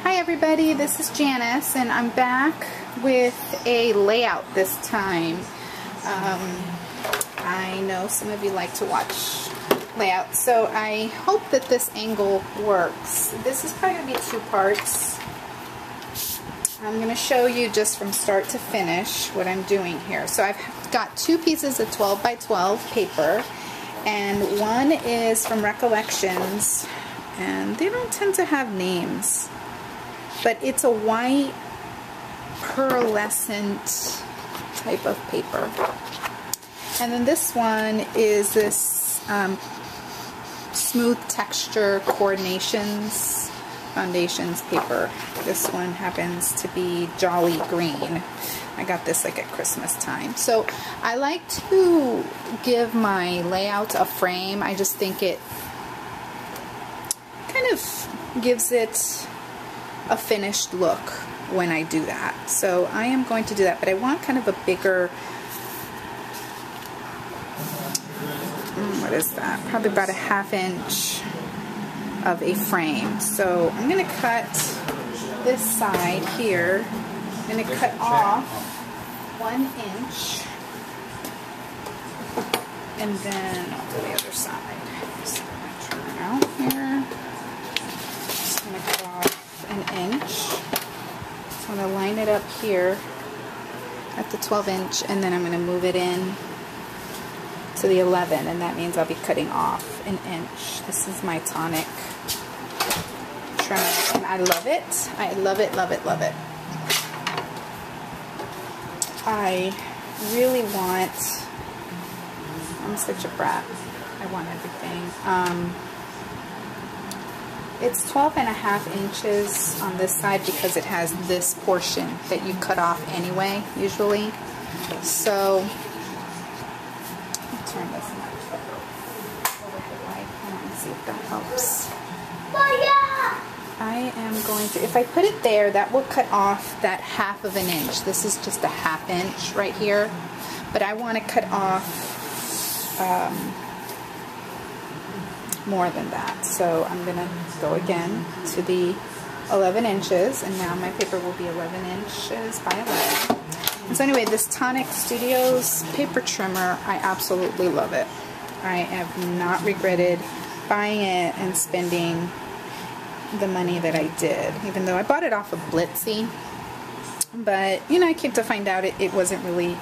Hi everybody, this is Janice and I'm back with a layout this time. I know some of you like to watch layouts, so I hope that this angle works. This is probably going to be 2 parts. I'm going to show you just from start to finish what I'm doing here. So I've got 2 pieces of 12 by 12 paper, and one is from Recollections, and they don't tend to have names. But it's a white pearlescent type of paper. And then this one is this smooth texture coordinations foundations paper. This one happens to be jolly green. I got this like at Christmas time. So I like to give my layout a frame. I just think it kind of gives it a finished look when I do that. So I am going to do that, but I want kind of a bigger, what is that? Probably about a 1/2 inch of a frame. So I'm going to cut this side here. I'm going to cut off 1 inch, and then I'll do the other side. So I'm going to turn out here. Just going to cut off 1 inch. So I'm going to line it up here at the 12 inch, and then I'm going to move it in to the 11, and that means I'll be cutting off 1 inch. This is my tonic trimmer, and I love it. I love it, love it, love it. I really want, I'm such a brat. I want everything. It's 12.5 inches on this side because it has this portion that you cut off anyway, usually. So, I'll turn this much over the light and see if that helps. I am going to, if I put it there, that will cut off that 1/2 inch. This is just a 1/2 inch right here, but I want to cut off more than that. So I'm going to go again to the 11 inches, and now my paper will be 11 inches by 11. And so anyway, this Tonic Studios paper trimmer, I absolutely love it. I have not regretted buying it and spending the money that I did, even though I bought it off of Blitsy. But, you know, I came to find out it wasn't really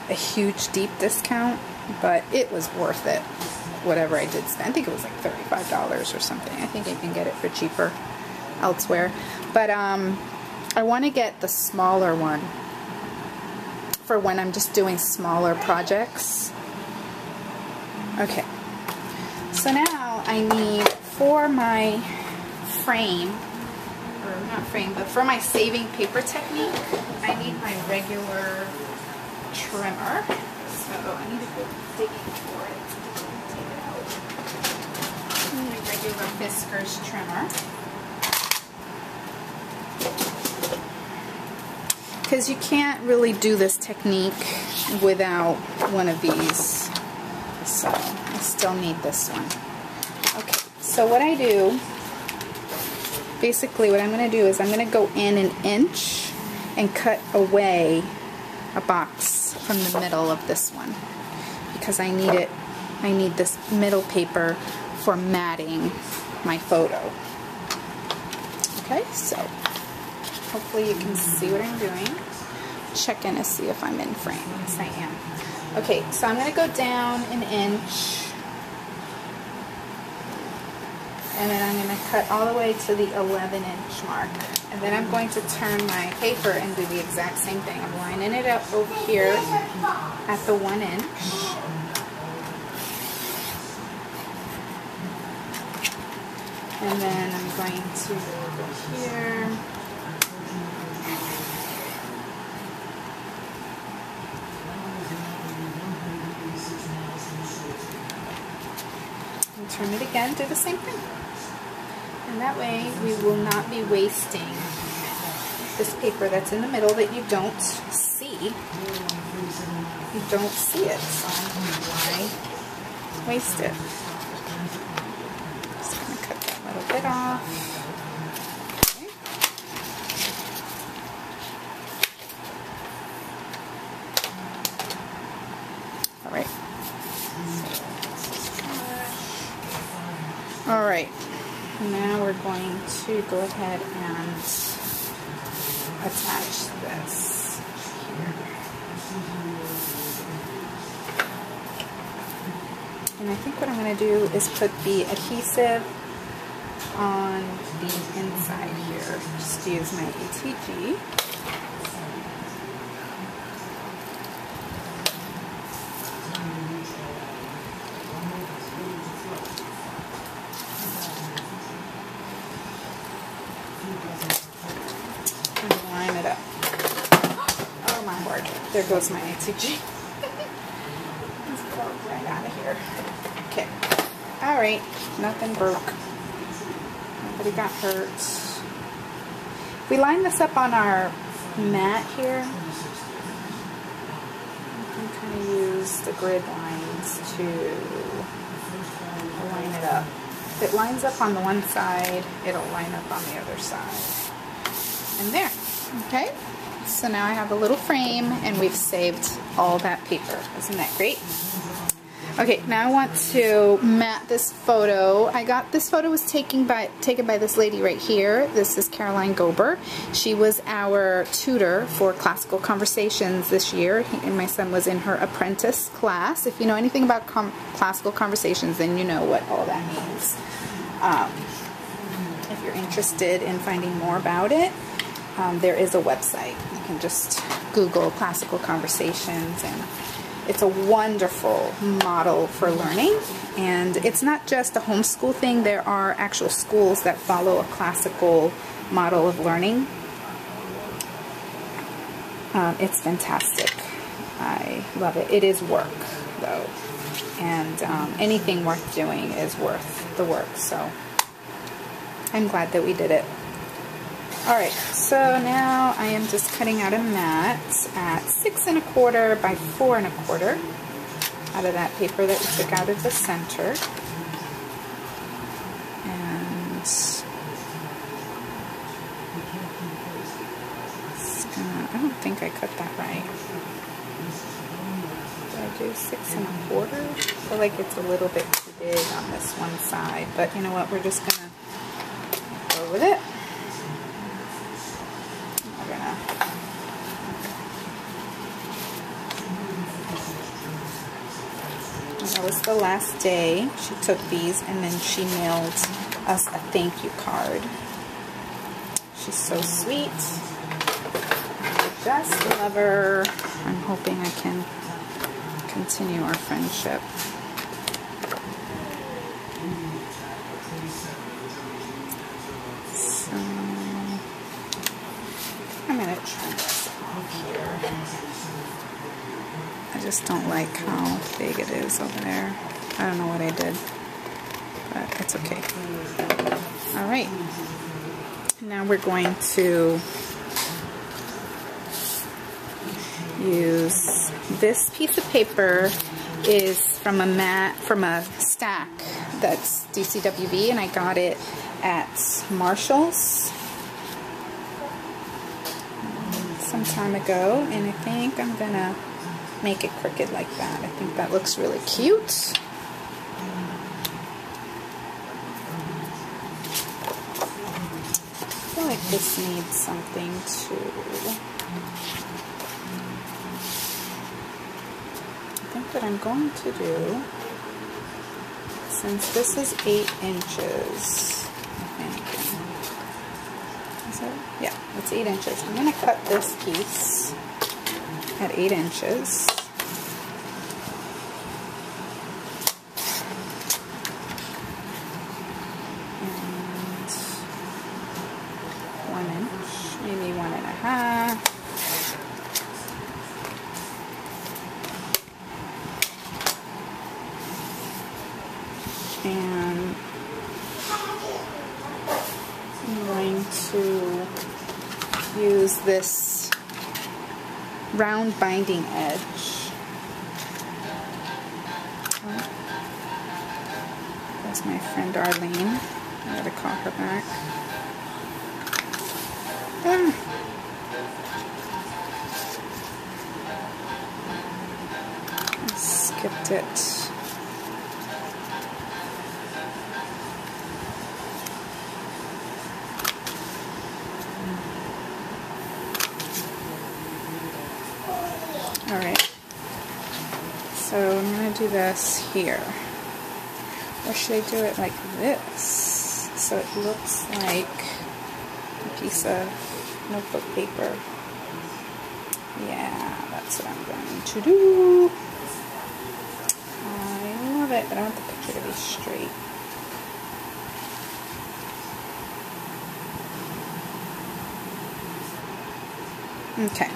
a huge, deep discount, but it was worth it. Whatever I did spend. I think it was like $35 or something. I think I can get it for cheaper elsewhere. But I want to get the smaller one for when I'm just doing smaller projects. Okay. So now I need, for my frame, or not frame, but for my saving paper technique, I need my regular trimmer. So I need to go digging for it. Regular Fiskars trimmer, because you can't really do this technique without one of these, so I still need this one. Okay, so what I do, basically what I'm going to do is I'm going to go in 1 inch and cut away a box from the middle of this one, because I need it, I need this middle paper for matting my photo. Okay, so hopefully you can see what I'm doing. Check in to see if I'm in frame. Yes, I am. Okay, so I'm going to go down 1 inch, and then I'm going to cut all the way to the 11 inch mark. And then I'm going to turn my paper and do the exact same thing. I'm lining it up over here at the 1 inch. And then I'm going to go over here. And turn it again, do the same thing. And that way we will not be wasting this paper that's in the middle that you don't see. You don't see it, so why waste it? Just going to cut that little bit off. Okay. now we're going to go ahead and attach this here. And I think what I'm going to do is put the adhesive on the inside here. Just use my ATG. And line it up. Oh my word. There goes my ATG. Let's go right out of here. Okay. Alright. Nothing broke. Nobody got hurt. We line this up on our mat here. You can kind of use the grid lines to line it up. If it lines up on the one side, it'll line up on the other side. And there. Okay? So now I have a little frame and we've saved all that paper. Isn't that great? Okay, now I want to mat this photo. This photo was taken by this lady right here. This is Caroline Gober. She was our tutor for classical conversations this year, and my son was in her apprentice class. If you know anything about classical conversations, then you know what all that means. If you're interested in finding more about it, there is a website. You can just Google classical conversations, and it's a wonderful model for learning. And it's not just a homeschool thing. There are actual schools that follow a classical model of learning. It's fantastic. I love it. It is work, though. And anything worth doing is worth the work. So I'm glad that we did it. Alright, so now I am just cutting out a mat at 6 1/4 by 4 1/4 out of that paper that we took out of the center. And I don't think I cut that right. Did I do 6 1/4? I feel like it's a little bit too big on this one side, but you know what, we're just going to go with it. That was the last day. She took these and then she mailed us a thank you card. She's so sweet. I just love her. I'm hoping I can continue our friendship. So I'm going to trim this off here. I just don't like how big it is over there. I don't know what I did, but it's okay. Alright, now we're going to use this piece of paper. Is from a stack that's DCWV, and I got it at Marshall's some time ago, and I think I'm gonna make it crooked like that. I think that looks really cute. I feel like this needs something too. I think what I'm going to do, since this is 8 inches, I think. Is it? Yeah, it's 8 inches. I'm going to cut this piece at 8 inches. And 1 inch, maybe 1.5. And I'm going to use this round binding edge. That's my friend Arlene. I gotta call her back. I skipped it. I'm going to do this here. Or should I do it like this? So it looks like a piece of notebook paper. Yeah, that's what I'm going to do. I love it, but I want the picture to be straight. Okay.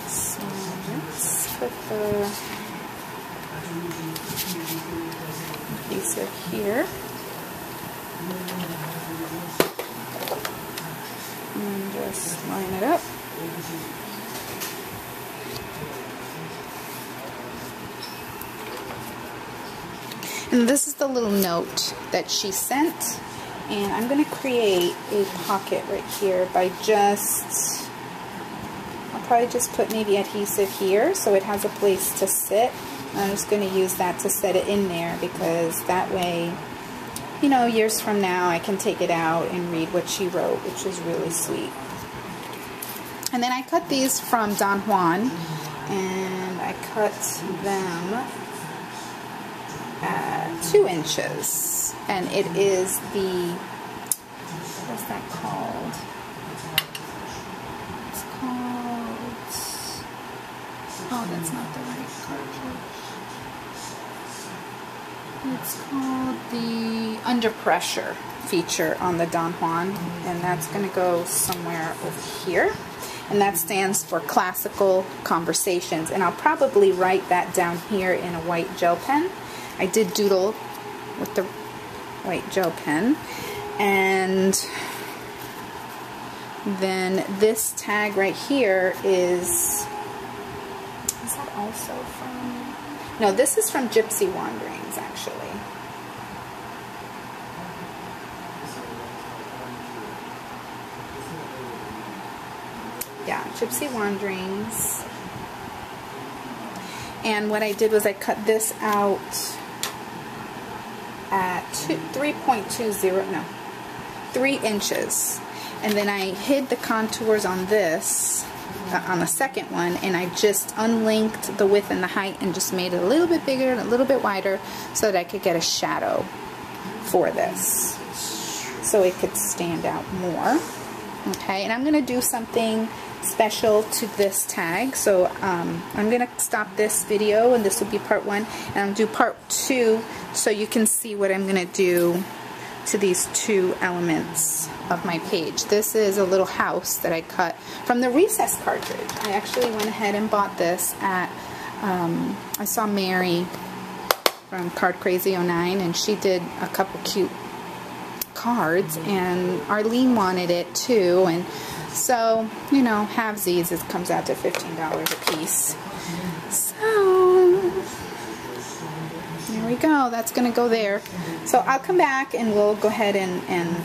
So let's put the adhesive here. And just line it up. And this is the little note that she sent. And I'm going to create a pocket right here by I'll probably just put maybe adhesive here so it has a place to sit. I'm just going to use that to set it in there because that way, you know, years from now I can take it out and read what she wrote, which is really sweet. And then I cut these from Don Juan, and I cut them at 2 inches. And it is the, what's that called? It's called, oh, that's not the right cartridge. It's called the Under Pressure feature on the Don Juan, and that's going to go somewhere over here. And that stands for Classical Conversations. And I'll probably write that down here in a white gel pen. I did doodle with the white gel pen. And then this tag right here is that also from, no, this is from Gypsy Wanderings actually. Yeah, Gypsy Wanderings. And what I did was I cut this out at 3 inches. And then I hid the contours on this, on the second one, and I just unlinked the width and the height and just made it a little bit bigger and a little bit wider so that I could get a shadow for this. So it could stand out more. Okay, and I'm going to do something special to this tag. So I'm going to stop this video, and this will be part 1, and I'll do part 2 so you can see what I'm going to do to these 2 elements of my page. This is a little house that I cut from the Recess cartridge. I actually went ahead and bought this at, I saw Mary from Card Crazy 09, and she did a couple cute cards, and Arlene wanted it too, and so, you know, halvesies, it comes out to $15 a piece. So, there we go. That's going to go there. So I'll come back and we'll go ahead and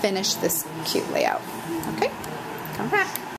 finish this cute layout. Okay? Come back.